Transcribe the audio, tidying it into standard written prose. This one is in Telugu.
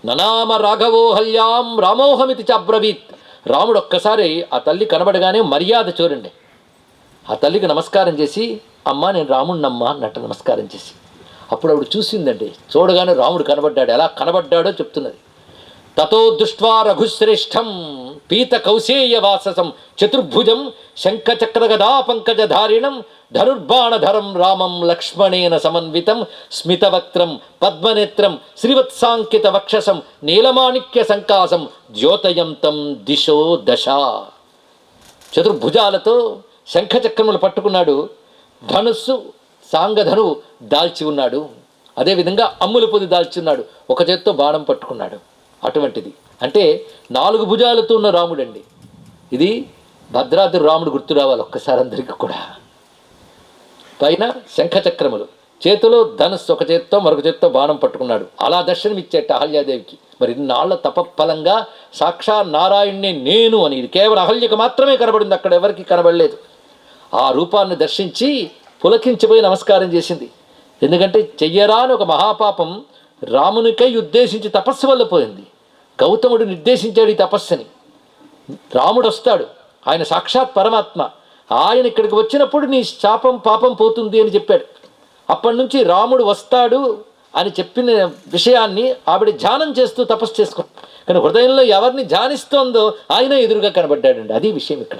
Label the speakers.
Speaker 1: ననామ రాఘవోహల్యాం రామోహమితి చాబ్రవీత్. రాముడు ఒక్కసారి ఆ తల్లి కనబడగానే మర్యాద చూడండి, ఆ తల్లికి నమస్కారం చేసి, అమ్మ నేను రాముడినమ్మా అన్నట్టు నమస్కారం చేసి, అప్పుడు ఆవిడ చూసిందండి. చూడగానే రాముడు కనబడ్డాడు. ఎలా కనబడ్డాడో చెప్తున్నది. తతో దృష్ట్వా రఘుశ్రేష్టం పీత కౌశేయ వాససం చతుర్భుజం శంఖచక్రగదా పంకజధారిణం ధనుర్బాణధరం రామం లక్ష్మణేన సమన్వితం స్మితవక్త్రం పద్మనేత్రం శ్రీవత్సాంకిత వక్షసం నీలమాణిక్య సంకాసం ద్యోతయంతం దిశో దశ. చతుర్భుజాలతో శంఖచక్రములు పట్టుకున్నాడు. ధనుస్సు సాంగధను దాల్చి ఉన్నాడు. అదేవిధంగా అమ్ముల పొది దాల్చి ఉన్నాడు. ఒక చేత్తో బాణం పట్టుకున్నాడు. అటువంటిది అంటే 4 భుజాలతో ఉన్న రాముడండి. ఇది భద్రాద్రి రాముడు గుర్తు రావాలి ఒక్కసారి అందరికీ కూడా. పైన శంఖచక్రములు, చేతిలో ధనుస్సు, ఒక చేత్తో మరొక చేత్తో బాణం పట్టుకున్నాడు. అలా దర్శనం ఇచ్చేట అహల్యాదేవికి. మరి ఇన్నాళ్ల తపఫలంగా సాక్షా నారాయణ్ణి నేను అని, ఇది కేవలం అహల్యకు మాత్రమే కనబడింది, అక్కడ ఎవరికి కనబడలేదు. ఆ రూపాన్ని దర్శించి పులకించిపోయి నమస్కారం చేసింది. ఎందుకంటే చెయ్యరాని ఒక మహాపాపం రామునికై ఉద్దేశించి తపస్సు వల్ల పోయింది. గౌతముడు నిర్దేశించాడు ఈ తపస్సుని. రాముడు వస్తాడు, ఆయన సాక్షాత్ పరమాత్మ. ఆయన ఇక్కడికి వచ్చినప్పుడు నీ శాపం పాపం పోతుంది అని చెప్పాడు. అప్పటి నుంచి రాముడు వస్తాడు అని చెప్పిన విషయాన్ని ఆవిడ ధ్యానం చేస్తూ తపస్సు చేసుకుంది. కానీ హృదయంలో ఎవరిని ధ్యానిస్తోందో ఆయన ఎదురుగా కనబడ్డాడండి. అది విషయం ఇక్కడ.